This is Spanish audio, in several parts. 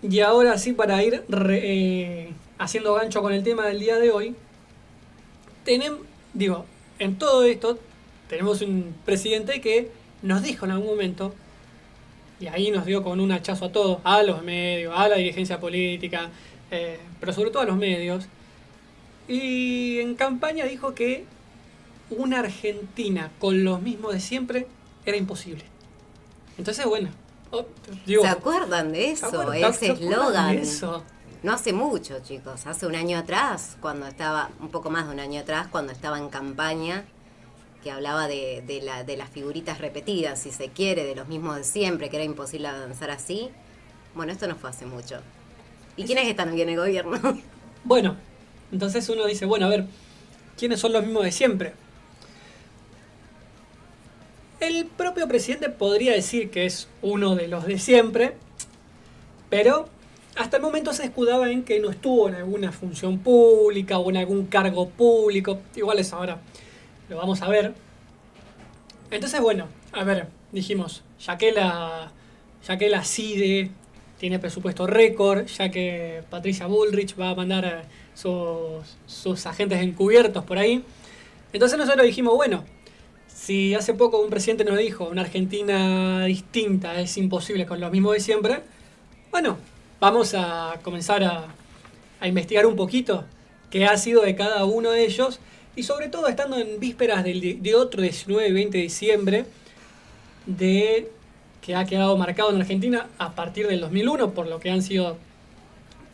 Y ahora sí, para ir haciendo gancho con el tema del día de hoy, digo, en todo esto tenemos un presidente que nos dijo en algún momento, y ahí nos dio con un hachazo a todos, a los medios, a la dirigencia política, pero sobre todo a los medios, y en campaña dijo que una Argentina con los mismos de siempre era imposible. Entonces, bueno, digo, ¿Se acuerdan de eso? Ese eslogan. Eso. No hace mucho, chicos. Hace un año atrás, un poco más de un año atrás, cuando estaba en campaña, que hablaba de las figuritas repetidas, si se quiere, de los mismos de siempre, que era imposible avanzar así. Bueno, esto no fue hace mucho. ¿Y quiénes están aquí en el gobierno? Bueno, entonces uno dice, bueno, a ver, ¿quiénes son los mismos de siempre? El propio presidente podría decir que es uno de los de siempre, pero hasta el momento se escudaba en que no estuvo en alguna función pública o en algún cargo público. Igual es ahora, lo vamos a ver. Entonces, bueno, a ver, dijimos, ya que la CIDE tiene presupuesto récord, ya que Patricia Bullrich va a mandar sus agentes encubiertos por ahí. Entonces nosotros dijimos, bueno, si hace poco un presidente nos dijo una Argentina distinta es imposible con lo mismo de siempre, bueno, vamos a comenzar a investigar un poquito qué ha sido de cada uno de ellos y sobre todo estando en vísperas de otro 19 y 20 de diciembre que ha quedado marcado en Argentina a partir del 2001 por lo que han sido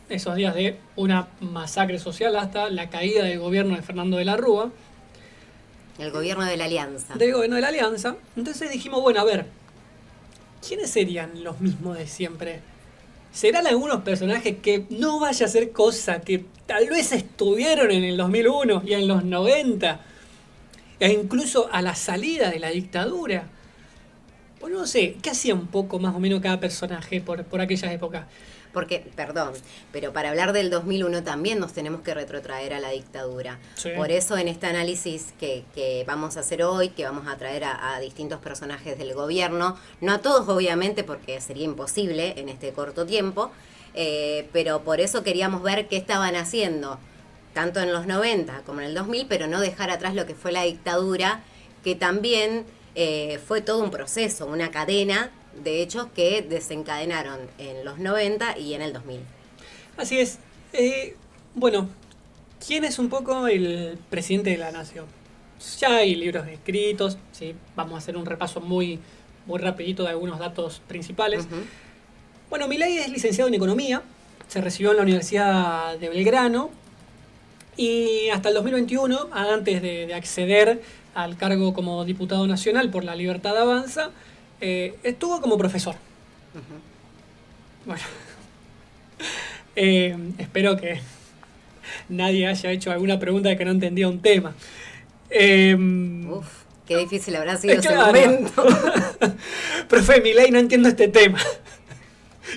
esos días de una masacre social hasta la caída del gobierno de Fernando de la Rúa. El gobierno de la Alianza. Del gobierno de la Alianza. Entonces dijimos, bueno, a ver, ¿quiénes serían los mismos de siempre? ¿Serán algunos personajes que no vaya a ser cosa que tal vez estuvieron en el 2001 y en los 90? E incluso a la salida de la dictadura. Pues no sé, ¿qué hacía un poco más o menos cada personaje por aquella época? Porque, perdón, pero para hablar del 2001 también nos tenemos que retrotraer a la dictadura. Sí. Por eso en este análisis que vamos a hacer hoy, que vamos a traer a distintos personajes del gobierno, no a todos obviamente porque sería imposible en este corto tiempo, pero por eso queríamos ver qué estaban haciendo, tanto en los 90 como en el 2000, pero no dejar atrás lo que fue la dictadura, que también fue todo un proceso, una cadena de hechos que desencadenaron en los 90 y en el 2000. Así es. Bueno, ¿quién es un poco el presidente de la nación? Ya hay libros escritos, ¿sí? Vamos a hacer un repaso muy rapidito de algunos datos principales. Uh-huh. Bueno, Milei es licenciado en Economía, se recibió en la Universidad de Belgrano y hasta el 2021, antes de acceder al cargo como diputado nacional por La Libertad Avanza, estuvo como profesor. Uh-huh. Bueno, espero que nadie haya hecho alguna pregunta de que no entendía un tema. Uf, qué difícil habrá sido ese claro. momento. Profe Milei, no entiendo este tema.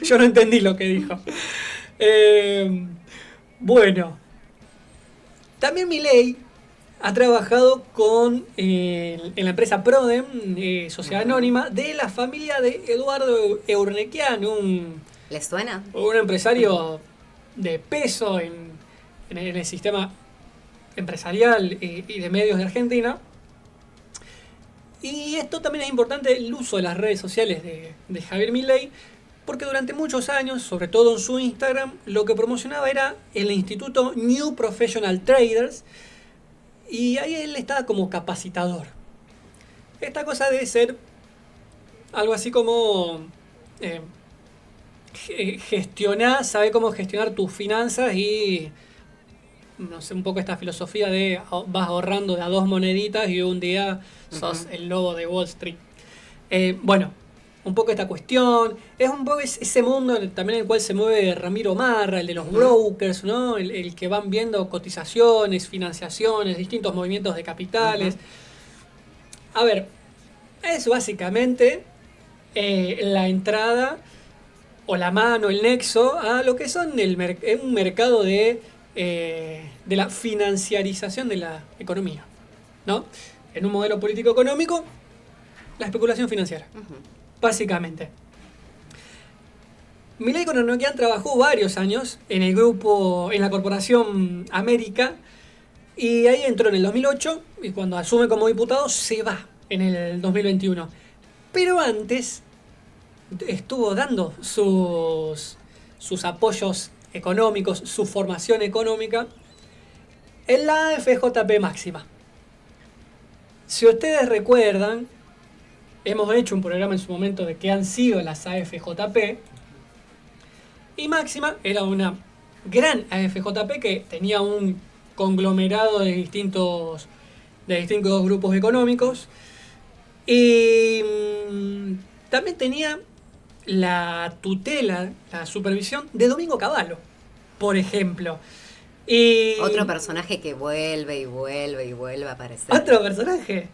Yo no entendí lo que dijo. Bueno, también Milei ha trabajado en la empresa Prodem, sociedad anónima, de la familia de Eduardo Eurnequian, ¿Les suena? Un empresario de peso en el sistema empresarial y de medios de Argentina. Y esto también es importante, el uso de las redes sociales de Javier Milei, porque durante muchos años, sobre todo en su Instagram, lo que promocionaba era el instituto New Professional Traders, y ahí él estaba como capacitador. Esta cosa de ser algo así como saber cómo gestionar tus finanzas y no sé, un poco esta filosofía de vas ahorrando de a 2 moneditas y un día sos el lobo de Wall Street. Bueno, un poco esta cuestión, es un poco ese mundo también en el cual se mueve Ramiro Marra, el de los brokers, ¿no? El que van viendo cotizaciones, financiaciones, distintos movimientos de capitales. A ver, es básicamente la entrada o la mano, el nexo a lo que son un mercado de la financiarización de la economía, ¿no? En un modelo político-económico, la especulación financiera. Básicamente. Milei con Enoquian trabajó varios años en el grupo, en la corporación América, y ahí entró en el 2008 y cuando asume como diputado se va en el 2021. Pero antes estuvo dando sus apoyos económicos, su formación económica en la AFJP Máxima. Si ustedes recuerdan, hemos hecho un programa en su momento de qué han sido las AFJP, y Máxima era una gran AFJP que tenía un conglomerado de distintos grupos económicos y también tenía la tutela, la supervisión de Domingo Cavallo, por ejemplo. Y otro personaje que vuelve y vuelve y vuelve a aparecer. Otro personaje.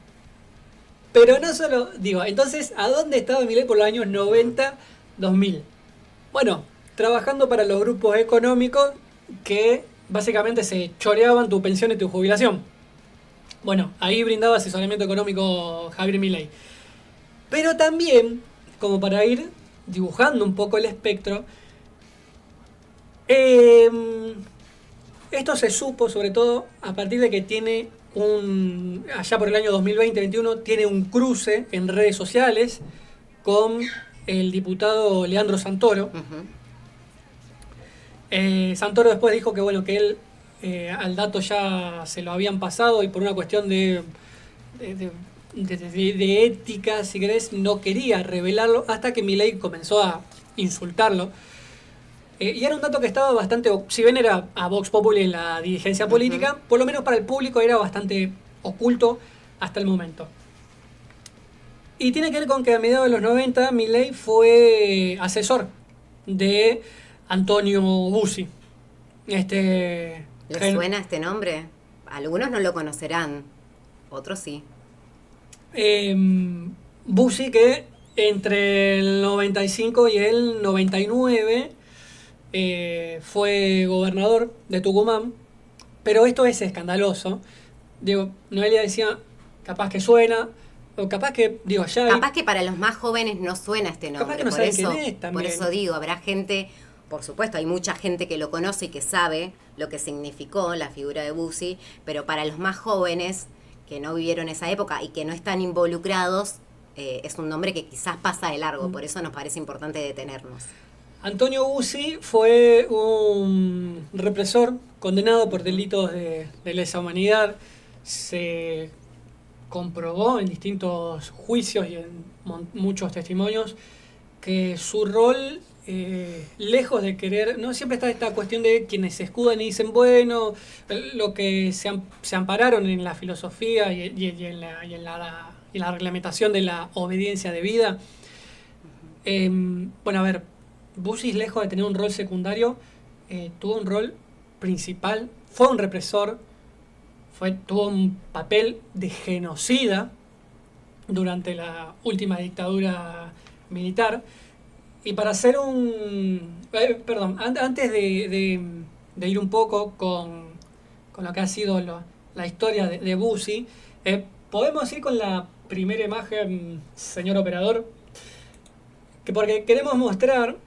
Pero no solo, digo, entonces, ¿a dónde estaba Milei por los años 90, 2000? Bueno, trabajando para los grupos económicos que básicamente se choreaban tu pensión y tu jubilación. Bueno, ahí brindaba asesoramiento económico Javier Milei. Pero también, como para ir dibujando un poco el espectro, esto se supo sobre todo a partir de que tiene allá por el año 2020-21, tiene un cruce en redes sociales con el diputado Leandro Santoro. Santoro después dijo que bueno, que él al dato ya se lo habían pasado y por una cuestión de ética, si querés, no quería revelarlo hasta que Milei comenzó a insultarlo. Y era un dato que estaba bastante, si bien era a Vox Populi en la dirigencia política, por lo menos para el público era bastante oculto hasta el momento. Y tiene que ver con que a mediados de los 90 Milei fue asesor de Antonio Bussi. ¿Les suena este nombre? Algunos no lo conocerán, otros sí. Bussi, que entre el 95 y el 99 fue gobernador de Tucumán, pero esto es escandaloso. Digo, Noelia decía, capaz que suena, o capaz que, digo, ya hay... Capaz que para los más jóvenes no suena este nombre. Capaz que no saben quién es también. Por eso digo, habrá gente, por supuesto, hay mucha gente que lo conoce y que sabe lo que significó la figura de Bussi, pero para los más jóvenes que no vivieron esa época y que no están involucrados, es un nombre que quizás pasa de largo, por eso nos parece importante detenernos. Antonio Bussi fue un represor condenado por delitos de lesa humanidad. Se comprobó en distintos juicios y en muchos testimonios que su rol, lejos de querer, no siempre está esta cuestión de quienes se escudan y dicen, bueno, lo que se ampararon en la filosofía y en la reglamentación de la obediencia debida. Bueno, a ver, Bussi, lejos de tener un rol secundario, tuvo un rol principal, fue un represor, tuvo un papel de genocida durante la última dictadura militar. Y para hacer antes de ir un poco con lo que ha sido la historia de Bussi, podemos ir con la primera imagen, señor operador, que porque queremos mostrar...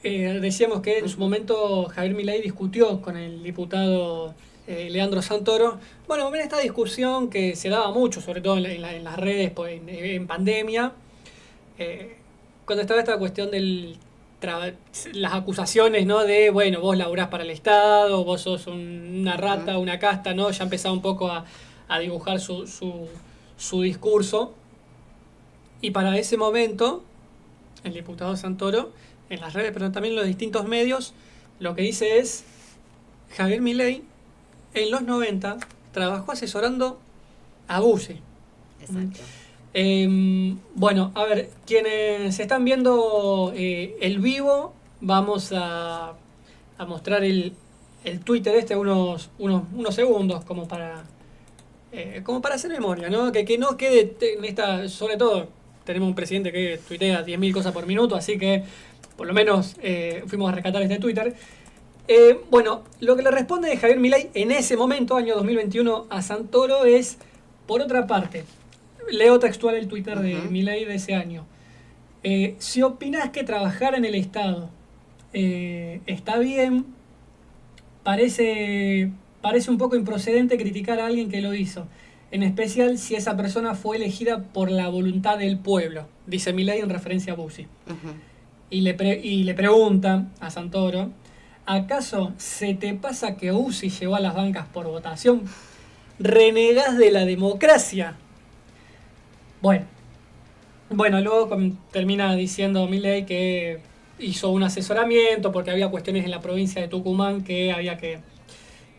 decíamos que en su momento Javier Milei discutió con el diputado Leandro Santoro. Bueno, en esta discusión que se daba mucho, sobre todo en las redes en pandemia, cuando estaba esta cuestión de las acusaciones, ¿no? De, bueno, vos laburás para el Estado, vos sos una rata, una casta, ¿no? Ya empezaba un poco a dibujar su discurso. Y para ese momento, el diputado Santoro, en las redes, pero también en los distintos medios, lo que dice es, Javier Milei en los 90 trabajó asesorando a Bussi. Exacto. Bueno, a ver, quienes están viendo el vivo, vamos a mostrar el Twitter unos segundos como para hacer memoria, ¿no? Que no quede en esta, sobre todo tenemos un presidente que tuitea 10.000 cosas por minuto, así que por lo menos fuimos a rescatar este Twitter. Bueno, lo que le responde Javier Milei en ese momento, año 2021, a Santoro es, por otra parte, leo textual el Twitter de Milei de ese año. Si opinás que trabajar en el Estado está bien, parece un poco improcedente criticar a alguien que lo hizo, en especial si esa persona fue elegida por la voluntad del pueblo, dice Milei en referencia a Bussi. Ujú. Y le pregunta a Santoro, ¿acaso se te pasa que Bussi llegó a las bancas por votación? ¿Renegás de la democracia? Bueno, luego termina diciendo Milei que hizo un asesoramiento porque había cuestiones en la provincia de Tucumán que había que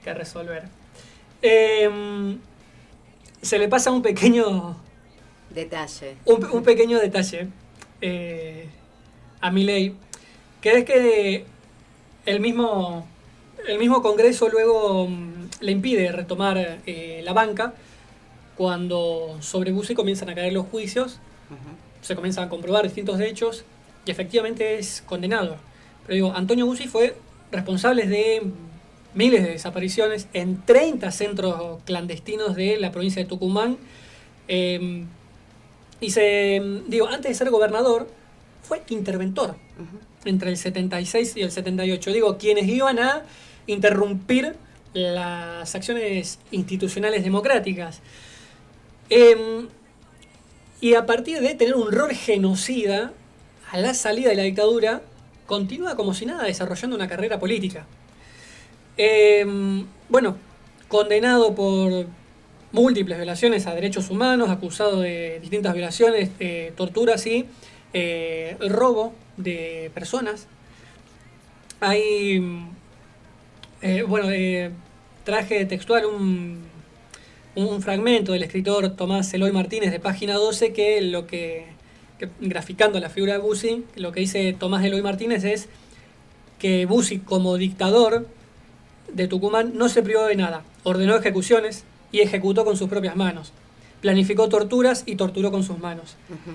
resolver. Se le pasa un pequeño Detalle. un pequeño detalle a Milei, que es que el mismo Congreso luego le impide retomar la banca cuando sobre Bussi comienzan a caer los juicios, Ujú. se comienzan a comprobar distintos hechos y efectivamente es condenado. Pero digo, Antonio Bussi fue responsable de miles de desapariciones en 30 centros clandestinos de la provincia de Tucumán. Antes de ser gobernador, fue interventor Ujú. entre el 76 y el 78. Digo, quienes iban a interrumpir las acciones institucionales democráticas. Y a partir de tener un rol genocida, a la salida de la dictadura, continúa como si nada desarrollando una carrera política. Condenado por múltiples violaciones a derechos humanos, acusado de distintas violaciones, torturas y robo de personas. Hay, traje textual un fragmento del escritor Tomás Eloy Martínez de página 12 que graficando la figura de Bussi, lo que dice Tomás Eloy Martínez es que Bussi como dictador de Tucumán no se privó de nada, ordenó ejecuciones y ejecutó con sus propias manos, planificó torturas y torturó con sus manos. Ujú.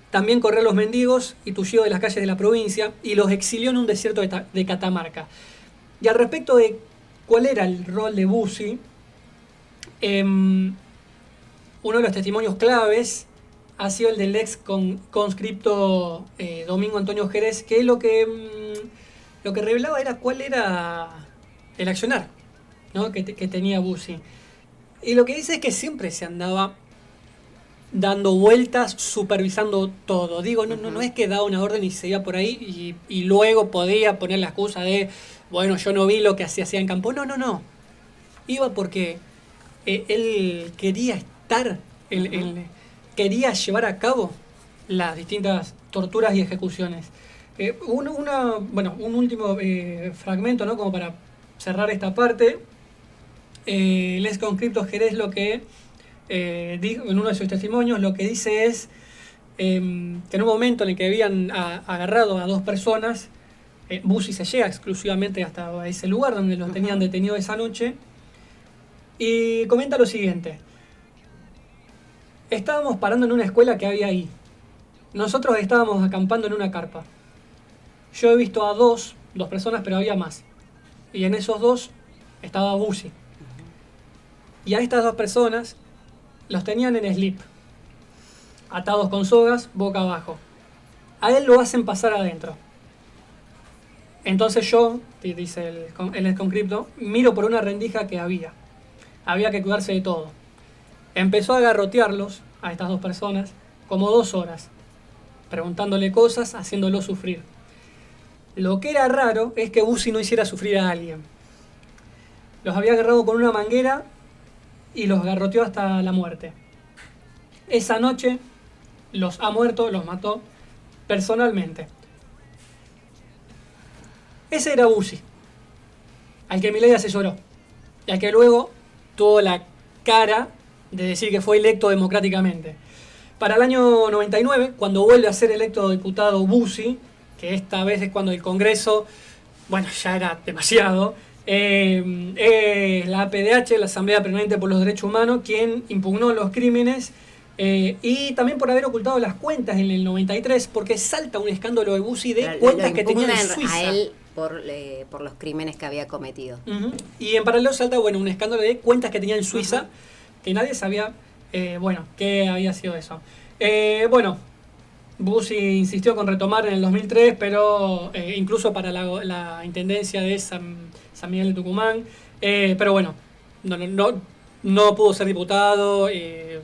También corrió a los mendigos y tuyó de las calles de la provincia y los exilió en un desierto de Catamarca. Y al respecto de cuál era el rol de Bussi, uno de los testimonios claves ha sido el del ex conscripto Domingo Antonio Jerez, que lo que revelaba era cuál era el accionar, ¿no? que tenía Bussi. Y lo que dice es que siempre se andaba dando vueltas, supervisando todo. Digo, no es que daba una orden y se iba por ahí y luego podía poner la excusa de, bueno, yo no vi lo que se hacía en campo. No. Iba porque él quería estar, quería llevar a cabo las distintas torturas y ejecuciones. Un último fragmento, ¿no? Como para cerrar esta parte. El ex conscripto Jerez lo que dijo en uno de sus testimonios, lo que dice es que en un momento en el que habían agarrado a dos personas, Bussi se llega exclusivamente hasta ese lugar donde los tenían detenidos esa noche, y comenta lo siguiente: estábamos parando en una escuela que había ahí, nosotros estábamos acampando en una carpa, yo he visto a dos personas, pero había más, y en esos dos estaba Bussi, y a estas dos personas los tenían en slip, atados con sogas, boca abajo. A él lo hacen pasar adentro. Entonces yo, dice el ex conscripto, miro por una rendija que había. Había que cuidarse de todo. Empezó a garrotearlos, a estas dos personas, como 2 horas, preguntándole cosas, haciéndolo sufrir. Lo que era raro es que Bussi no hiciera sufrir a alguien. Los había agarrado con una manguera y los garroteó hasta la muerte. Esa noche los ha muerto, los mató personalmente. Ese era Bussi, al que Milei asesoró, y al que luego tuvo la cara de decir que fue electo democráticamente. Para el año 99, cuando vuelve a ser electo diputado Bussi, que esta vez es cuando el Congreso, ya era demasiado, la APDH, la Asamblea Permanente por los Derechos Humanos, quien impugnó los crímenes y también por haber ocultado las cuentas en el 93, porque salta un escándalo de Bussi de cuentas que tenía en Suiza. A él por los crímenes que había cometido. Y en paralelo salta un escándalo de cuentas que tenía en Suiza, que nadie sabía qué había sido eso. Bussi insistió con retomar en el 2003, pero incluso para la intendencia de San Miguel de Tucumán. Pero bueno, no pudo ser diputado,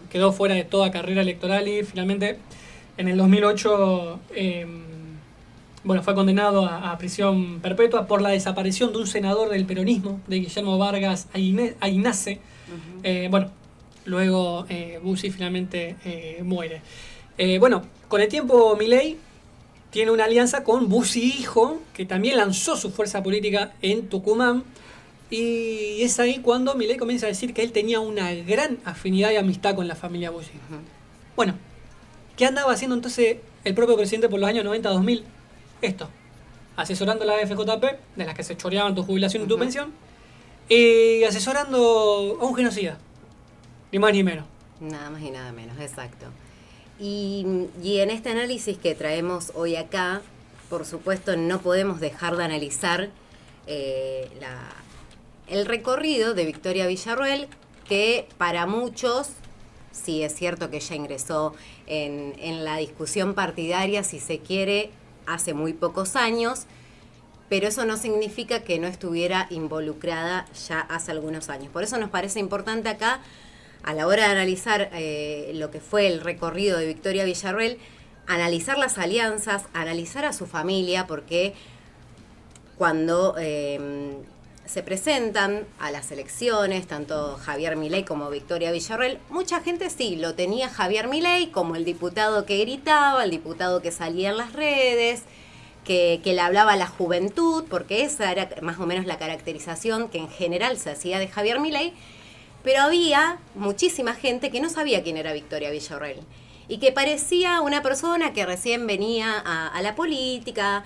quedó fuera de toda carrera electoral y finalmente en el 2008 fue condenado a prisión perpetua por la desaparición de un senador del peronismo, de Guillermo Vargas Aynace. Luego Bussi finalmente muere. Con el tiempo Milei tiene una alianza con Bussi hijo, que también lanzó su fuerza política en Tucumán. Y es ahí cuando Milei comienza a decir que él tenía una gran afinidad y amistad con la familia Bussi. Bueno, ¿qué andaba haciendo entonces el propio presidente por los años 90-2000? Esto, asesorando a la FJP, de las que se choreaban tu jubilación y tu pensión, y asesorando a un genocida, ni más ni menos. Nada más y nada menos, exacto. Y en este análisis que traemos hoy acá, por supuesto no podemos dejar de analizar el recorrido de Victoria Villarroel, que para muchos, sí es cierto que ella ingresó en la discusión partidaria, si se quiere, hace muy pocos años, pero eso no significa que no estuviera involucrada ya hace algunos años. Por eso nos parece importante acá, a la hora de analizar lo que fue el recorrido de Victoria Villarroel, analizar las alianzas, analizar a su familia, porque cuando se presentan a las elecciones, tanto Javier Milei como Victoria Villarroel, mucha gente sí, lo tenía Javier Milei como el diputado que gritaba, el diputado que salía en las redes, que le hablaba a la juventud, porque esa era más o menos la caracterización que en general se hacía de Javier Milei, pero había muchísima gente que no sabía quién era Victoria Villarroel y que parecía una persona que recién venía a la política,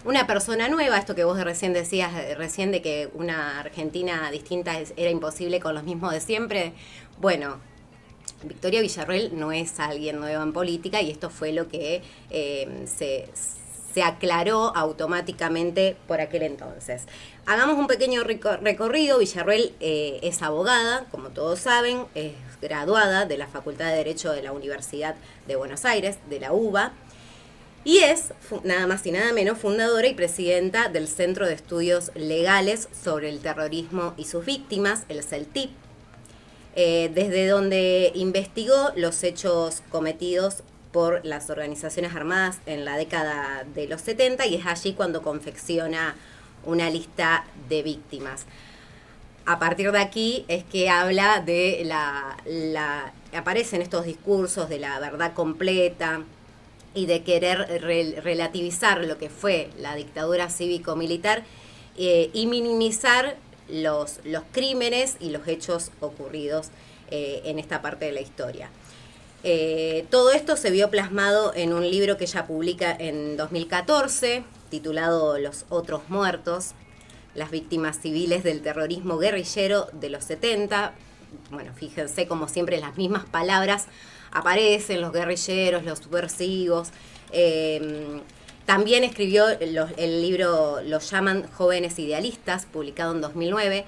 una persona nueva, esto que vos recién decías, recién de que una Argentina distinta era imposible con los mismos de siempre. Bueno, Victoria Villarroel no es alguien nuevo en política y esto fue lo que se aclaró automáticamente por aquel entonces. Hagamos un pequeño recorrido. Villarroel es abogada, como todos saben, es graduada de la Facultad de Derecho de la Universidad de Buenos Aires, de la UBA, y es, nada más y nada menos, fundadora y presidenta del Centro de Estudios Legales sobre el Terrorismo y sus Víctimas, el CELTIP, desde donde investigó los hechos cometidos por las organizaciones armadas en la década de los 70 y es allí cuando confecciona una lista de víctimas. A partir de aquí es que habla de aparecen estos discursos de la verdad completa y de querer relativizar lo que fue la dictadura cívico-militar y minimizar los crímenes y los hechos ocurridos en esta parte de la historia. Todo esto se vio plasmado en un libro que ella publica en 2014, titulado Los Otros Muertos, las víctimas civiles del terrorismo guerrillero de los 70. Bueno, fíjense como siempre las mismas palabras aparecen, los guerrilleros, los subversivos. También escribió el libro Los llaman jóvenes idealistas, publicado en 2009.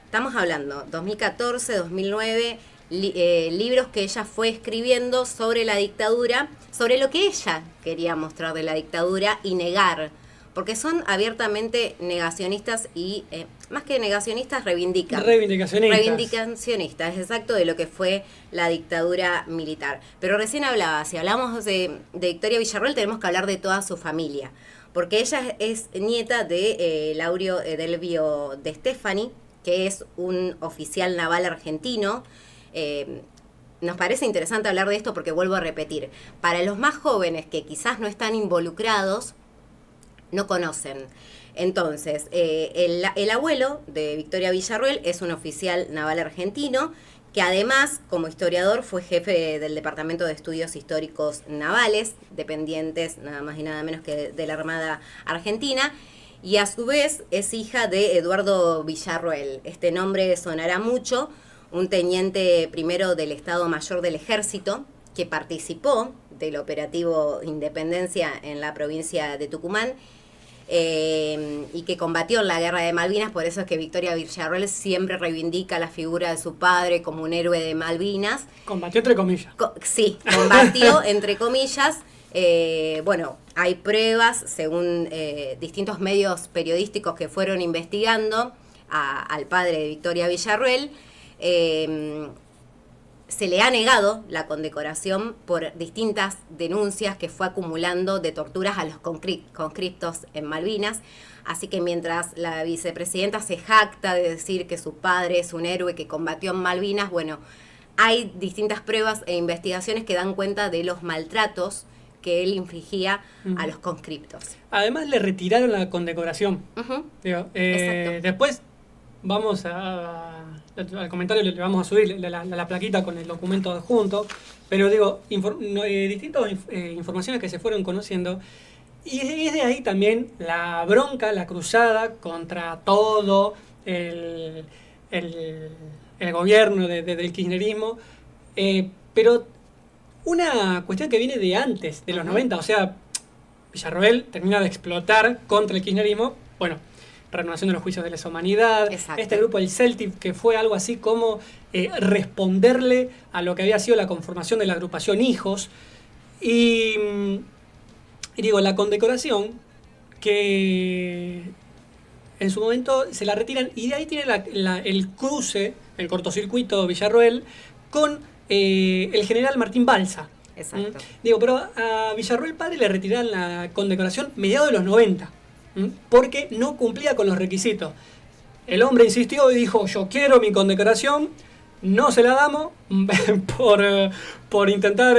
Estamos hablando 2014, 2009, libros que ella fue escribiendo sobre la dictadura, sobre lo que ella quería mostrar de la dictadura y negar, porque son abiertamente negacionistas y, más que negacionistas, reivindicacionistas, exacto, de lo que fue la dictadura militar. Pero recién hablaba, si hablamos de Victoria Villarroel, tenemos que hablar de toda su familia, porque ella es nieta de Laurio Edelvio de Stefani, que es un oficial naval argentino. Nos parece interesante hablar de esto porque vuelvo a repetir, para los más jóvenes que quizás no están involucrados, no conocen. Entonces, el abuelo de Victoria Villarroel es un oficial naval argentino que además, como historiador, fue jefe del Departamento de Estudios Históricos Navales, dependientes nada más y nada menos que de la Armada Argentina, y a su vez es hija de Eduardo Villarroel. Este nombre sonará mucho, un teniente primero del Estado Mayor del Ejército, que participó del operativo Independencia en la provincia de Tucumán y que combatió en la guerra de Malvinas. Por eso es que Victoria Villarroel siempre reivindica la figura de su padre como un héroe de Malvinas. Combatió entre comillas. Sí, combatió entre comillas. Bueno, hay pruebas, según distintos medios periodísticos que fueron investigando al padre de Victoria Villarroel. Se le ha negado la condecoración por distintas denuncias que fue acumulando de torturas a los conscriptos en Malvinas. Así que mientras la vicepresidenta se jacta de decir que su padre es un héroe que combatió en Malvinas, bueno, hay distintas pruebas e investigaciones que dan cuenta de los maltratos que él infligía a los conscriptos. Además le retiraron la condecoración. Digo, después vamos al comentario le vamos a subir la plaquita con el documento adjunto, pero digo, distintas informaciones que se fueron conociendo, y es de ahí también la bronca, la cruzada contra todo el gobierno del kirchnerismo, pero una cuestión que viene de antes, de los 90, o sea, Villarroel termina de explotar contra el kirchnerismo, bueno, renovación de los juicios de lesa humanidad, este grupo, el CELTIP, que fue algo así como responderle a lo que había sido la conformación de la agrupación Hijos, y digo, la condecoración, que en su momento se la retiran, y de ahí tiene el cruce, el cortocircuito Villarroel, con el general Martín Balsa. Exacto. Digo, pero a Villarroel padre le retiraron la condecoración mediados de los 90. Porque no cumplía con los requisitos. El hombre insistió y dijo, yo quiero mi condecoración, no se la damos por intentar,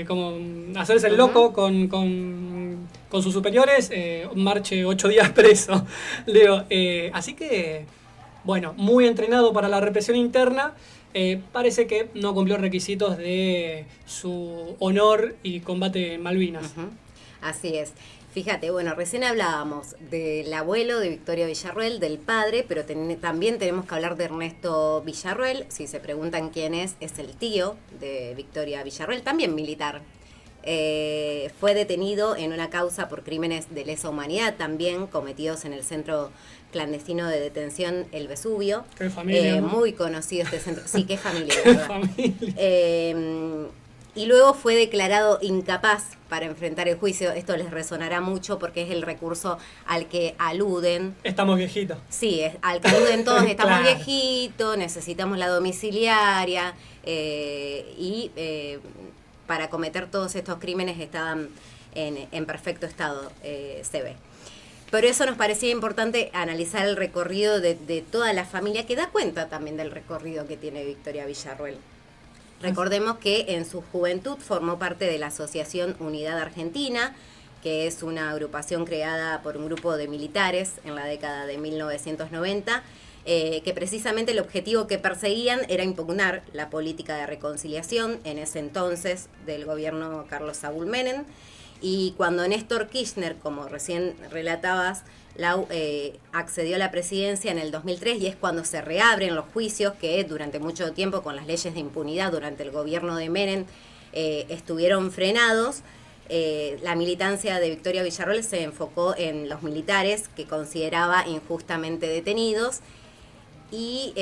como hacerse el loco con sus superiores, marche 8 días preso. Digo, así que, bueno, muy entrenado para la represión interna, parece que no cumplió requisitos de su honor y combate en Malvinas. Así es. Fíjate, bueno, recién hablábamos del abuelo de Victoria Villarroel, del padre, pero también tenemos que hablar de Ernesto Villarroel. Si se preguntan quién es el tío de Victoria Villarroel, también militar. Fue detenido en una causa por crímenes de lesa humanidad, también cometidos en el centro clandestino de detención El Vesubio. Qué familia, ¿no? Muy conocido este centro. Sí, qué familia, Qué ¿verdad? familia. Y luego fue declarado incapaz para enfrentar el juicio. Esto les resonará mucho porque es el recurso al que aluden. Estamos viejitos. Sí, al que aluden todos, estamos Claro. viejitos, necesitamos la domiciliaria, para cometer todos estos crímenes estaban en perfecto estado, se ve. Por eso nos parecía importante analizar el recorrido de toda la familia, que da cuenta también del recorrido que tiene Victoria Villarroel. Recordemos que en su juventud formó parte de la Asociación Unidad Argentina, que es una agrupación creada por un grupo de militares en la década de 1990, que precisamente el objetivo que perseguían era impugnar la política de reconciliación en ese entonces del gobierno Carlos Saúl Menem. Y cuando Néstor Kirchner, como recién relatabas, Lau, accedió a la presidencia en el 2003, y es cuando se reabren los juicios que durante mucho tiempo con las leyes de impunidad durante el gobierno de Menem estuvieron frenados. La militancia de Victoria Villarroel se enfocó en los militares que consideraba injustamente detenidos, y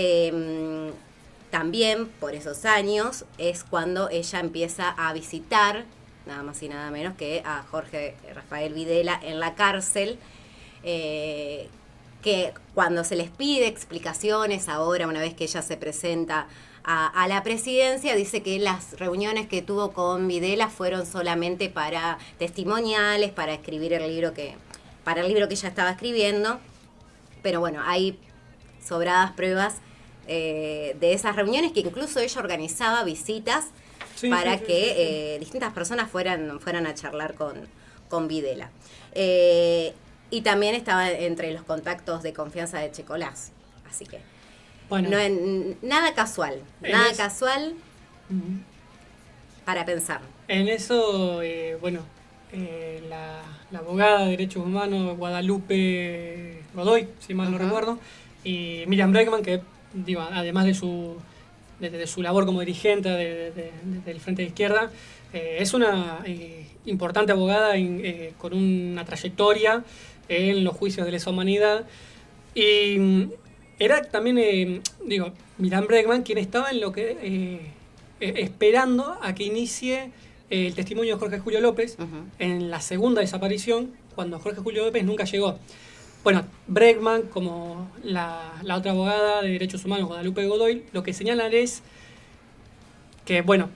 también por esos años es cuando ella empieza a visitar nada más y nada menos que a Jorge Rafael Videla en la cárcel, que cuando se les pide explicaciones ahora, una vez que ella se presenta a la presidencia, dice que las reuniones que tuvo con Videla fueron solamente para testimoniales, para escribir el libro que ella estaba escribiendo. Pero bueno, hay sobradas pruebas de esas reuniones, que incluso ella organizaba visitas para que distintas personas fueran a charlar con Videla. Y también estaba entre los contactos de confianza de Checolás. Así que Bueno, nada casual, para pensar. en eso, la abogada de Derechos Humanos, Guadalupe Godoy, si mal no recuerdo, y Miriam Bregman, que digo, además de su labor como dirigente del Frente de Izquierda, es una importante abogada con una trayectoria en los juicios de lesa humanidad. Y era también, Miriam Bregman quien estaba en lo que esperando a que inicie el testimonio de Jorge Julio López en la segunda desaparición, cuando Jorge Julio López nunca llegó. Bueno, Bregman, como la otra abogada de derechos humanos, Guadalupe Godoy, lo que señalan es que, bueno,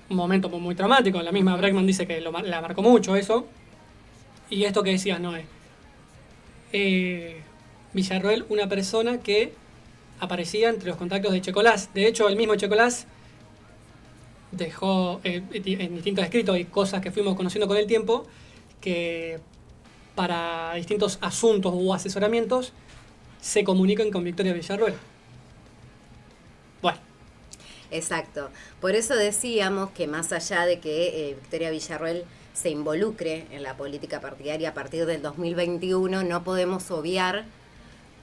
un momento muy traumático, la misma Bregman dice que la marcó mucho eso, y esto que decías, Noé, Villarroel, una persona que aparecía entre los contactos de Checolás. De hecho, el mismo Checolás dejó en distintos escritos y cosas que fuimos conociendo con el tiempo, que para distintos asuntos u asesoramientos se comunican con Victoria Villarroel. Bueno. Exacto. Por eso decíamos que más allá de que Victoria Villarroel se involucre en la política partidaria a partir del 2021, no podemos obviar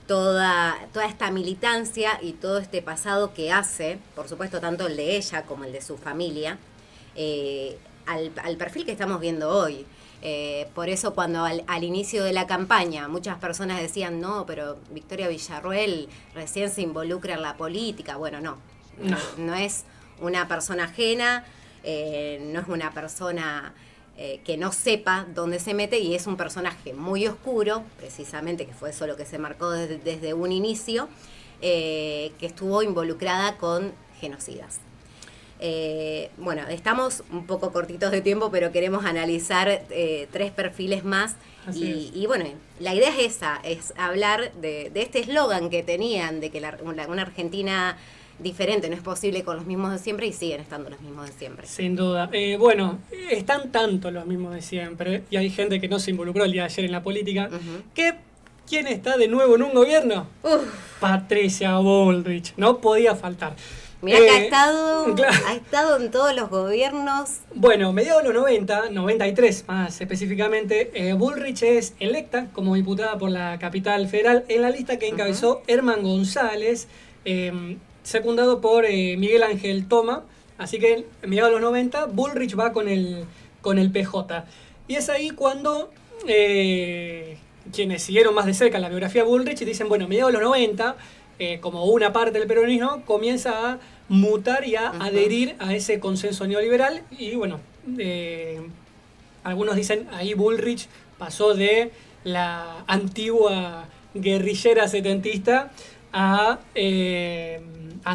toda esta militancia y todo este pasado que hace, por supuesto, tanto el de ella como el de su familia, al perfil que estamos viendo hoy. Por eso cuando al inicio de la campaña muchas personas decían, no, pero Victoria Villarroel recién se involucra en la política. Bueno, no es una persona ajena, no es una persona que no sepa dónde se mete, y es un personaje muy oscuro, precisamente, que fue eso lo que se marcó desde un inicio, que estuvo involucrada con genocidas. Bueno, estamos un poco cortitos de tiempo, pero queremos analizar 3 perfiles más. Y bueno, la idea es esa, es hablar de este eslogan que tenían, de que una Argentina diferente no es posible con los mismos de siempre, y siguen estando los mismos de siempre. Sin duda. Bueno, están tanto los mismos de siempre, y hay gente que no se involucró el día de ayer en la política, que ¿quién está de nuevo en un gobierno? Patricia Bullrich, no podía faltar. Mirá que ha estado en todos los gobiernos. Bueno, mediados de los 90, 93 más específicamente, Bullrich es electa como diputada por la capital federal en la lista que encabezó Herman González, secundado por Miguel Ángel Toma. Así que en mediados de los 90, Bullrich va con el PJ. Y es ahí cuando quienes siguieron más de cerca la biografía de Bullrich dicen, bueno, mediados de los 90, como una parte del peronismo, comienza a mutar y a adherir a ese consenso neoliberal. Y bueno, algunos dicen, ahí Bullrich pasó de la antigua guerrillera setentista a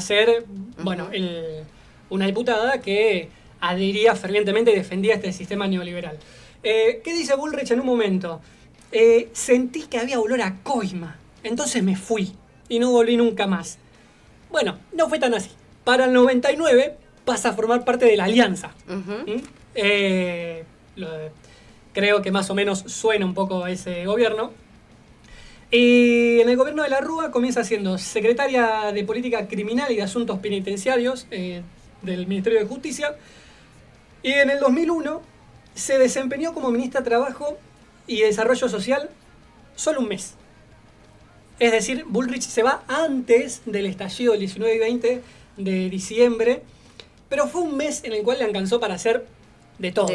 ser, bueno, una diputada que adhería fervientemente y defendía este sistema neoliberal. ¿Qué dice Bullrich en un momento? Sentí que había olor a coima, entonces me fui y no volví nunca más. Bueno, no fue tan así. Para el 99 pasa a formar parte de la Alianza. Creo que más o menos suena un poco a ese gobierno. Y en el gobierno de la Rúa comienza siendo secretaria de Política Criminal y de Asuntos Penitenciarios del Ministerio de Justicia. Y en el 2001 se desempeñó como ministra de Trabajo y Desarrollo Social solo un mes. Es decir, Bullrich se va antes del estallido del 19 y 20 de diciembre, pero fue un mes en el cual le alcanzó para hacer de todo.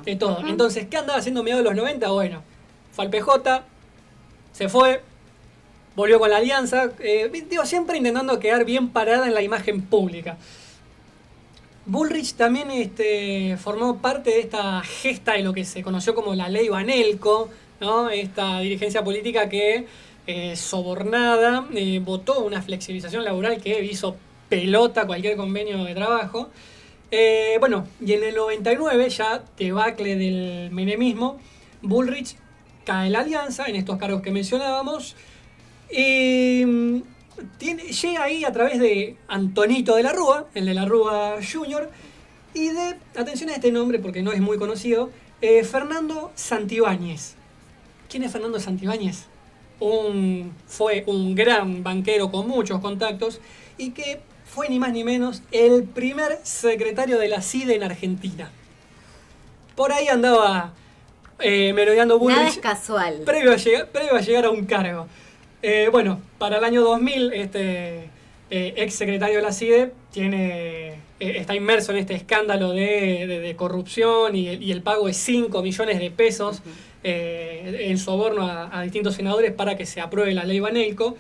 De todo. Entonces, ¿qué andaba haciendo a mediados de los 90? Bueno, fue al PJ, se fue, volvió con la Alianza, siempre intentando quedar bien parada en la imagen pública. Bullrich también formó parte de esta gesta de lo que se conoció como la Ley Banelco, ¿no? Esta dirigencia política que sobornada votó una flexibilización laboral que hizo pelota cualquier convenio de trabajo. Bueno, y en el 99, ya debacle del menemismo, Bullrich cae en la Alianza, en estos cargos que mencionábamos, y llega ahí a través de Antonito de la Rúa, el de la Rúa Jr., y de, atención a este nombre porque no es muy conocido, Fernando Santibáñez. ¿Quién es Fernando Santibáñez? Fue un gran banquero con muchos contactos y que fue ni más ni menos el primer secretario de la CIDE en Argentina. Por ahí andaba merodeando Bullrich. Nada es casual. Previo a llegar a un cargo. Bueno, para el año 2000, ex secretario de la CIDE está inmerso en este escándalo de corrupción y el pago de 5 millones de pesos en soborno a distintos senadores para que se apruebe la ley Banelco.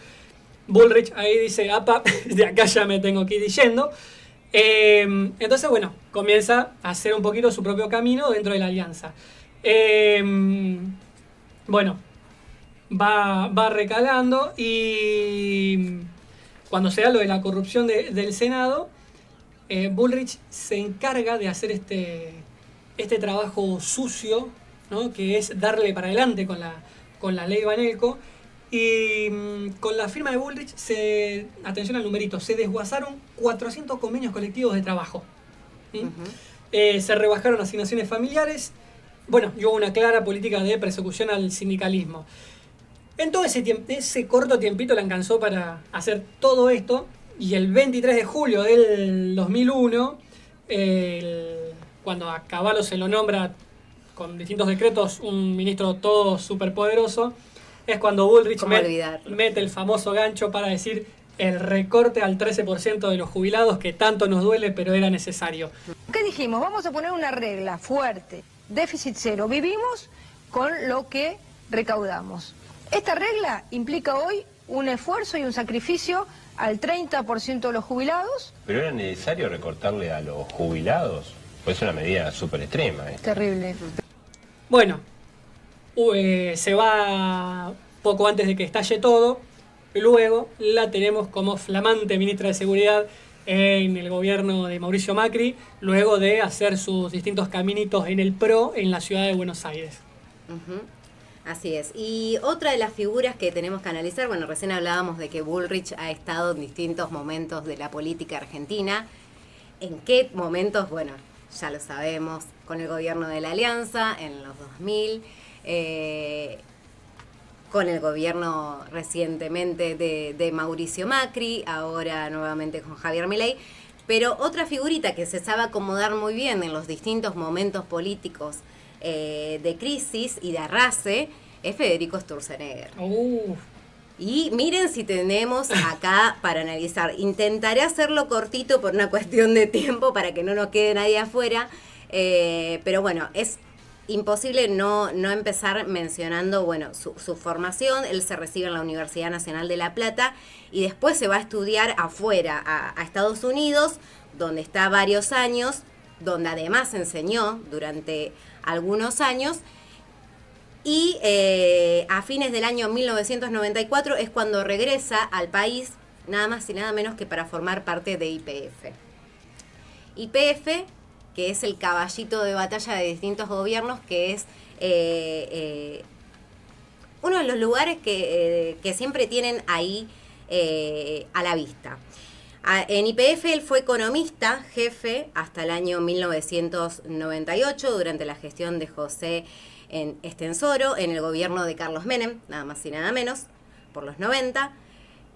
Bullrich ahí dice, apa, de acá ya me tengo que ir yendo. Entonces, bueno, comienza a hacer un poquito su propio camino dentro de la alianza. Bueno, va recalando y cuando se da lo de la corrupción del Senado, Bullrich se encarga de hacer este trabajo sucio, ¿no? Que es darle para adelante con la ley Banelco. Y con la firma de Bullrich, atención al numerito, se desguazaron 400 convenios colectivos de trabajo. Se rebajaron asignaciones familiares. Bueno, y hubo una clara política de persecución al sindicalismo. En todo ese corto tiempito le alcanzó para hacer todo esto. Y el 23 de julio del 2001, cuando a Cavallo se lo nombra con distintos decretos un ministro todo superpoderoso, es cuando Bullrich mete el famoso gancho para decir el recorte al 13% de los jubilados que tanto nos duele, pero era necesario. ¿Qué dijimos? Vamos a poner una regla fuerte, déficit cero. Vivimos con lo que recaudamos. Esta regla implica hoy un esfuerzo y un sacrificio al 30% de los jubilados. ¿Pero era necesario recortarle a los jubilados? Pues es una medida súper extrema. Terrible. Bueno, se va poco antes de que estalle todo. Luego la tenemos como flamante ministra de Seguridad en el gobierno de Mauricio Macri, luego de hacer sus distintos caminitos en el PRO en la ciudad de Buenos Aires. Así es. Y otra de las figuras que tenemos que analizar, bueno, recién hablábamos de que Bullrich ha estado en distintos momentos de la política argentina. ¿En qué momentos? Bueno, ya lo sabemos, con el gobierno de la Alianza en los 2000, con el gobierno recientemente de Mauricio Macri, ahora nuevamente con Javier Milei. Pero otra figurita que se sabe acomodar muy bien en los distintos momentos políticos de crisis y de arrase es Federico Sturzenegger. Y miren si tenemos acá para analizar. Intentaré hacerlo cortito por una cuestión de tiempo para que no nos quede nadie afuera. Pero bueno, es imposible no empezar mencionando, bueno, su formación. Él se recibe en la Universidad Nacional de La Plata y después se va a estudiar afuera, a Estados Unidos, donde está varios años, donde además enseñó durante algunos años. Y a fines del año 1994 es cuando regresa al país, nada más y nada menos que para formar parte de YPF. YPF, que es el caballito de batalla de distintos gobiernos, que es uno de los lugares que siempre tienen ahí a la vista. En YPF él fue economista, jefe, hasta el año 1998, durante la gestión de José Estenssoro, en el gobierno de Carlos Menem, nada más y nada menos, por los 90.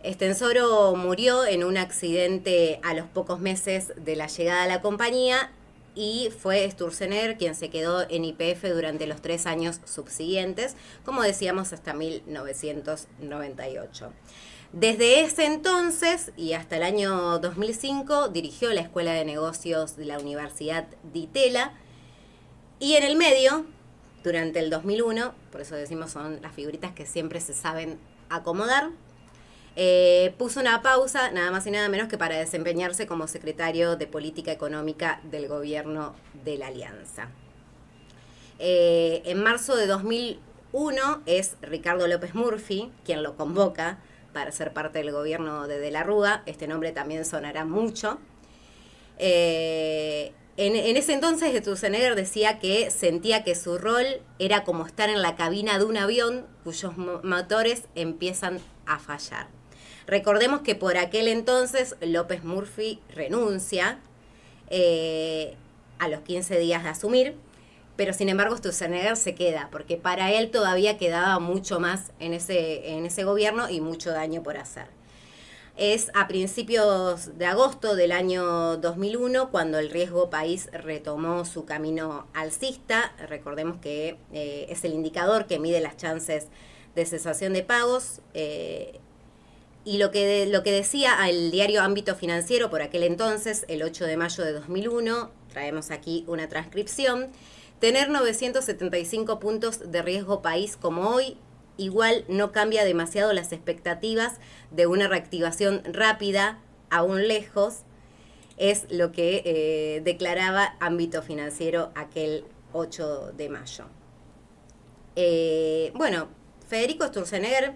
Estenssoro murió en un accidente a los pocos meses de la llegada a la compañía y fue Sturzenegger quien se quedó en YPF durante los 3 años subsiguientes, como decíamos, hasta 1998. Desde ese entonces y hasta el año 2005 dirigió la Escuela de Negocios de la Universidad de Itela y en el medio, durante el 2001, por eso decimos son las figuritas que siempre se saben acomodar, puso una pausa, nada más y nada menos que para desempeñarse como secretario de Política Económica del gobierno de la Alianza. En marzo de 2001 es Ricardo López Murphy quien lo convoca para ser parte del gobierno de la Rúa. Este nombre también sonará mucho. En ese entonces Sturzenegger decía que sentía que su rol era como estar en la cabina de un avión cuyos motores empiezan a fallar. Recordemos que por aquel entonces López Murphy renuncia a los 15 días de asumir, pero sin embargo Sturzenegger se queda, porque para él todavía quedaba mucho más en ese gobierno y mucho daño por hacer. Es a principios de agosto del año 2001 cuando el Riesgo País retomó su camino alcista. Recordemos que es el indicador que mide las chances de cesación de pagos. Y lo que decía el diario Ámbito Financiero por aquel entonces, el 8 de mayo de 2001, traemos aquí una transcripción, tener 975 puntos de riesgo país como hoy, igual no cambia demasiado las expectativas de una reactivación rápida, aún lejos, es lo que declaraba Ámbito Financiero aquel 8 de mayo. Bueno, Federico Sturzenegger,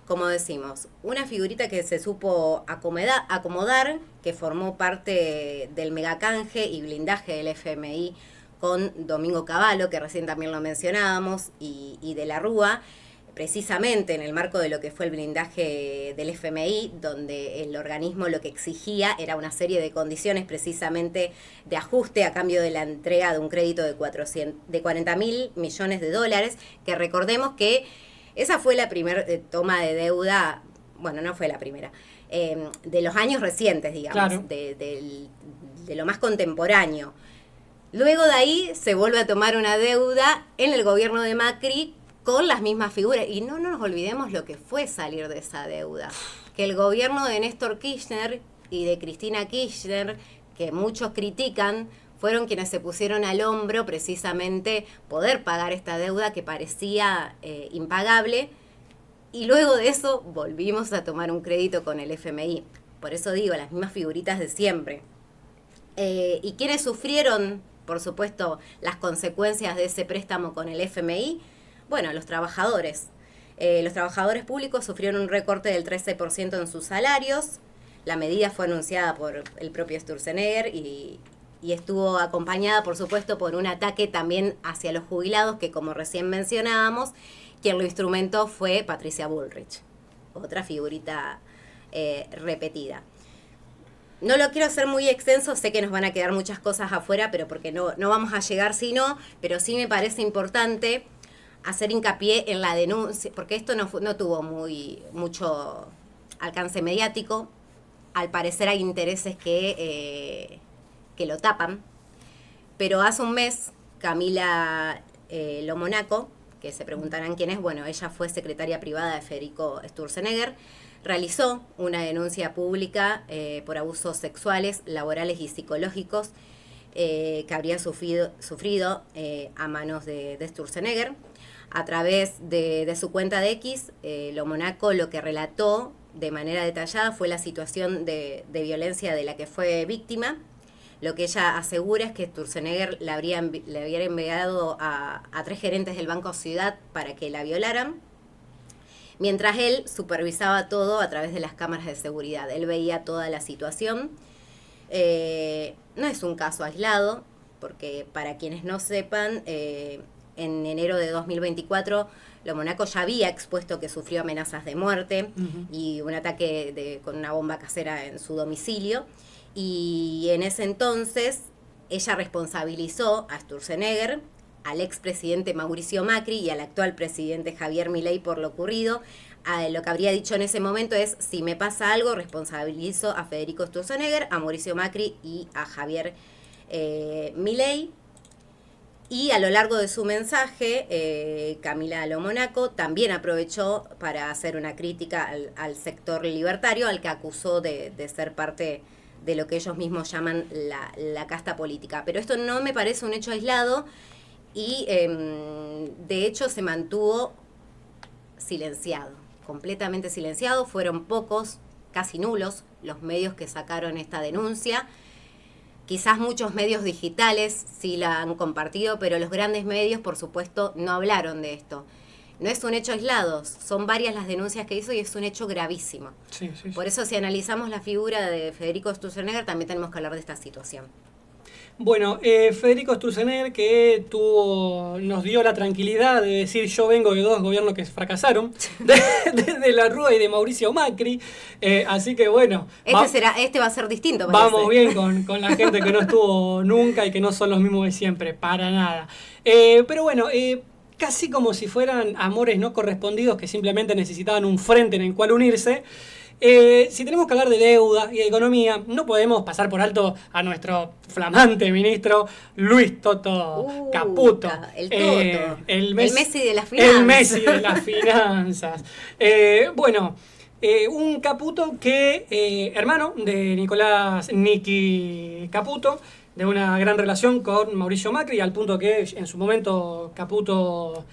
como decimos, una figurita que se supo acomodar, que formó parte del megacanje y blindaje del FMI con Domingo Cavallo, que recién también lo mencionábamos, y de la Rúa, precisamente en el marco de lo que fue el blindaje del FMI, donde el organismo lo que exigía era una serie de condiciones precisamente de ajuste a cambio de la entrega de un crédito de 40.000 millones de dólares, que recordemos que esa fue la primera toma de deuda, bueno, no fue la primera, de los años recientes, digamos, claro, de lo más contemporáneo. Luego de ahí se vuelve a tomar una deuda en el gobierno de Macri con las mismas figuras. Y no nos olvidemos lo que fue salir de esa deuda. Que el gobierno de Néstor Kirchner y de Cristina Kirchner, que muchos critican, fueron quienes se pusieron al hombro precisamente poder pagar esta deuda que parecía impagable. Y luego de eso volvimos a tomar un crédito con el FMI. Por eso digo, las mismas figuritas de siempre. ¿Y quiénes sufrieron, por supuesto, las consecuencias de ese préstamo con el FMI? Bueno, los trabajadores. Los trabajadores públicos sufrieron un recorte del 13% en sus salarios. La medida fue anunciada por el propio Sturzenegger y estuvo acompañada, por supuesto, por un ataque también hacia los jubilados, que como recién mencionábamos, quien lo instrumentó fue Patricia Bullrich, otra figurita repetida. No lo quiero hacer muy extenso, sé que nos van a quedar muchas cosas afuera, pero porque no vamos a llegar si no, pero sí me parece importante hacer hincapié en la denuncia, porque esto no tuvo mucho alcance mediático. Al parecer hay intereses que lo tapan, pero hace un mes Camila Lomonaco, que se preguntarán quién es, bueno, ella fue secretaria privada de Federico Sturzenegger, realizó una denuncia pública por abusos sexuales, laborales y psicológicos que habría sufrido a manos de Sturzenegger. A través de su cuenta de X, Lomonaco lo que relató de manera detallada fue la situación de violencia de la que fue víctima. Lo que ella asegura es que Sturzenegger le había enviado a 3 gerentes del Banco Ciudad para que la violaran, mientras él supervisaba todo a través de las cámaras de seguridad. Él veía toda la situación. No es un caso aislado, porque para quienes no sepan, en enero de 2024, Lomonaco ya había expuesto que sufrió amenazas de muerte y un ataque con una bomba casera en su domicilio. Y en ese entonces, ella responsabilizó a Sturzenegger, al expresidente Mauricio Macri y al actual presidente Javier Milei por lo ocurrido. Lo que habría dicho en ese momento es: si me pasa algo, responsabilizo a Federico Sturzenegger, a Mauricio Macri y a Javier Milei. Y a lo largo de su mensaje, Camila Lomonaco también aprovechó para hacer una crítica al sector libertario, al que acusó de ser parte de lo que ellos mismos llaman la casta política. Pero esto no me parece un hecho aislado y de hecho se mantuvo silenciado, completamente silenciado. Fueron pocos, casi nulos, los medios que sacaron esta denuncia. Quizás muchos medios digitales sí la han compartido, pero los grandes medios, por supuesto, no hablaron de esto. No es un hecho aislado, son varias las denuncias que hizo y es un hecho gravísimo. Sí. Por eso, si analizamos la figura de Federico Sturzenegger, también tenemos que hablar de esta situación. Bueno, Federico Sturzenegger, que nos dio la tranquilidad de decir: yo vengo de 2 gobiernos que fracasaron, de la Rúa y de Mauricio Macri, así que bueno. Este va a ser distinto. Vamos bien con la gente que no estuvo nunca y que no son los mismos de siempre, para nada. Pero bueno, casi como si fueran amores no correspondidos que simplemente necesitaban un frente en el cual unirse. Si tenemos que hablar de deuda y de economía, no podemos pasar por alto a nuestro flamante ministro Luis Toto Caputo. El Toto. El Messi de las finanzas. El Messi de las finanzas. Un Caputo que, hermano de Nicolás Nicky Caputo, de una gran relación con Mauricio Macri, al punto que en su momento Caputo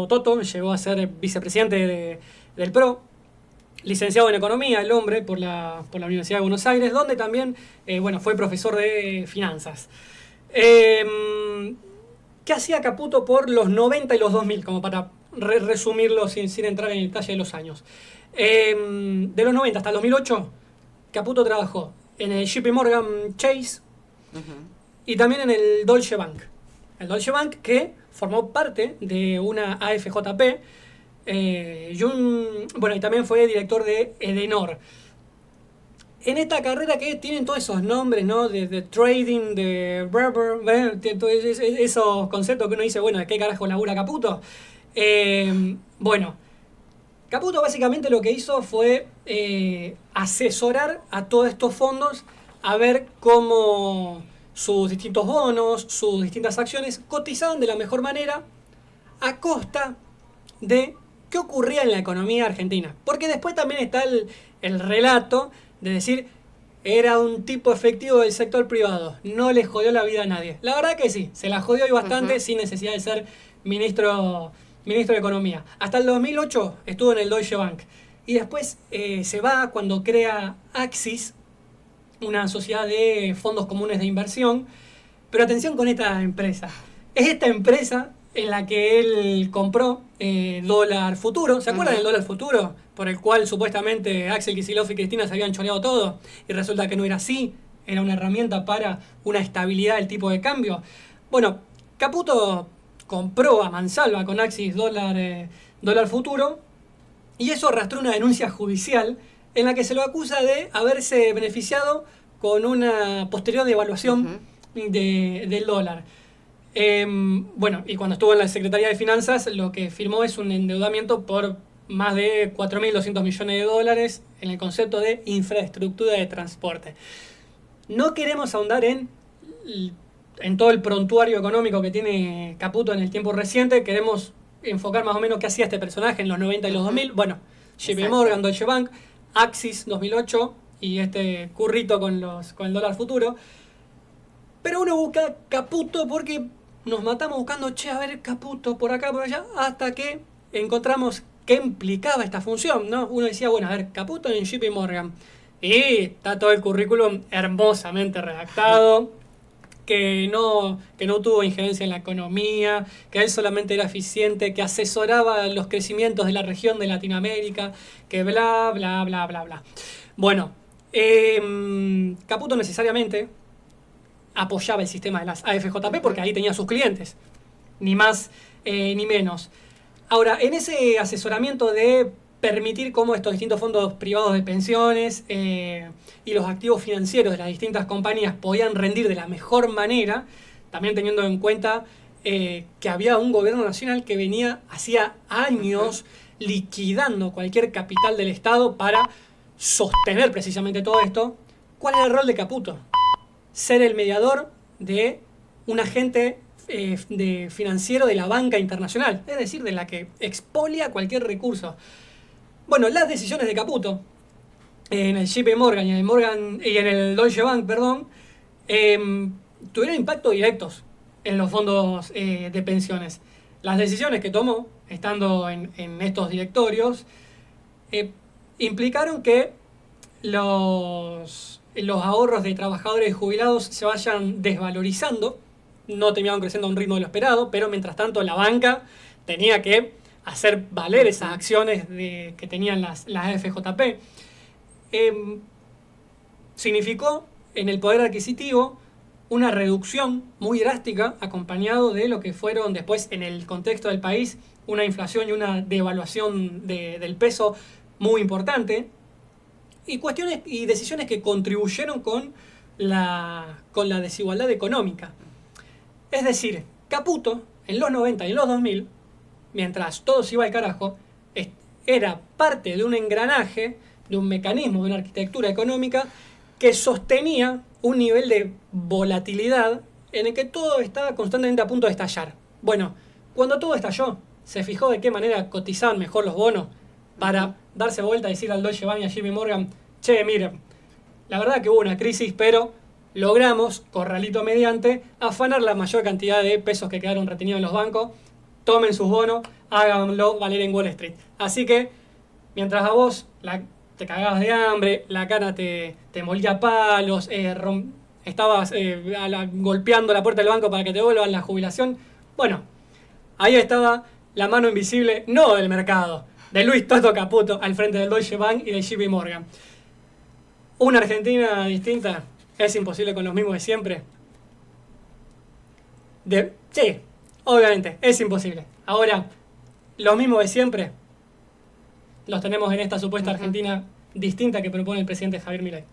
Toto llegó a ser vicepresidente del PRO, licenciado en Economía, el hombre, por la Universidad de Buenos Aires, donde también fue profesor de finanzas. ¿Qué hacía Caputo por los 90 y los 2000? Como para resumirlo sin entrar en el detalle de los años. De los 90 hasta el 2008, Caputo trabajó en el JP Morgan Chase y también en el Deutsche Bank. El Deutsche Bank, que formó parte de una AFJP, y también fue director de Edenor. En esta carrera que tienen todos esos nombres, ¿no? De trading, de rubber, esos conceptos que uno dice, ¿de qué carajo labura Caputo? Caputo básicamente lo que hizo fue asesorar a todos estos fondos a ver cómo sus distintos bonos, sus distintas acciones cotizaban de la mejor manera a costa de qué ocurría en la economía argentina. Porque después también está el relato de decir, era un tipo efectivo del sector privado, no le jodió la vida a nadie. La verdad que sí, se la jodió y bastante sin necesidad de ser ministro de Economía. Hasta el 2008 estuvo en el Deutsche Bank. Y después se va cuando crea Axis, una sociedad de fondos comunes de inversión. Pero atención con esta empresa. Es esta empresa en la que él compró dólar futuro. ¿Se acuerdan del dólar futuro? Por el cual supuestamente Axel Kicillof y Cristina se habían choreado todo. Y resulta que no era así. Era una herramienta para una estabilidad del tipo de cambio. Bueno, Caputo compró a mansalva con Axis dólar futuro. Y eso arrastró una denuncia judicial en la que se lo acusa de haberse beneficiado con una posterior devaluación del dólar. Y cuando estuvo en la Secretaría de Finanzas, lo que firmó es un endeudamiento por más de 4.200 millones de dólares en el concepto de infraestructura de transporte. No queremos ahondar en todo el prontuario económico que tiene Caputo en el tiempo reciente. Queremos enfocar más o menos qué hacía este personaje en los 90 y los 2000. Bueno, JP Morgan, Deutsche Bank, Axis 2008 y este currito con el dólar futuro. Pero uno busca Caputo porque nos matamos buscando, a ver, Caputo por acá, por allá, hasta que encontramos qué implicaba esta función, ¿no? Uno decía, a ver, Caputo en JP Morgan. Y está todo el currículum hermosamente redactado, que no tuvo injerencia en la economía, que él solamente era eficiente, que asesoraba los crecimientos de la región de Latinoamérica, que bla, bla, bla, bla, bla. Bueno, Caputo necesariamente apoyaba el sistema de las AFJP porque ahí tenía sus clientes, ni más ni menos. Ahora, en ese asesoramiento de permitir cómo estos distintos fondos privados de pensiones y los activos financieros de las distintas compañías podían rendir de la mejor manera, también teniendo en cuenta que había un gobierno nacional que venía hacía años liquidando cualquier capital del Estado para sostener precisamente todo esto. ¿Cuál era el rol de Caputo? Ser el mediador de un agente financiero de la banca internacional, es decir, de la que expolia cualquier recurso. Bueno, las decisiones de Caputo en el JP Morgan y en el Deutsche Bank, tuvieron impactos directos en los fondos de pensiones. Las decisiones que tomó, estando en estos directorios, implicaron que los ahorros de trabajadores jubilados se vayan desvalorizando. No terminaban creciendo a un ritmo de lo esperado, pero mientras tanto la banca tenía que hacer valer esas acciones que tenían las FJP. Significó en el poder adquisitivo una reducción muy drástica, acompañado de lo que fueron después en el contexto del país una inflación y una devaluación del peso muy importante, y cuestiones y decisiones que contribuyeron con la desigualdad económica. Es decir, Caputo en los 90 y en los 2000, mientras todo se iba al carajo, era parte de un engranaje, de un mecanismo, de una arquitectura económica que sostenía un nivel de volatilidad en el que todo estaba constantemente a punto de estallar. Bueno, cuando todo estalló, se fijó de qué manera cotizaban mejor los bonos para darse vuelta y decir al Deutsche Bank y a JP Morgan, che, miren, la verdad que hubo una crisis, pero logramos, corralito mediante, afanar la mayor cantidad de pesos que quedaron retenidos en los bancos, tomen sus bonos, háganlo valer en Wall Street. Así que, mientras a vos te cagabas de hambre, la cana te molía a palos, estabas golpeando la puerta del banco para que te devuelvan la jubilación, bueno, ahí estaba la mano invisible, no del mercado, de Luis Toto Caputo al frente del Deutsche Bank y de JP Morgan. Una Argentina distinta es imposible con los mismos de siempre. Sí, obviamente, es imposible. Ahora, los mismos de siempre los tenemos en esta supuesta Argentina distinta que propone el presidente Javier Milei.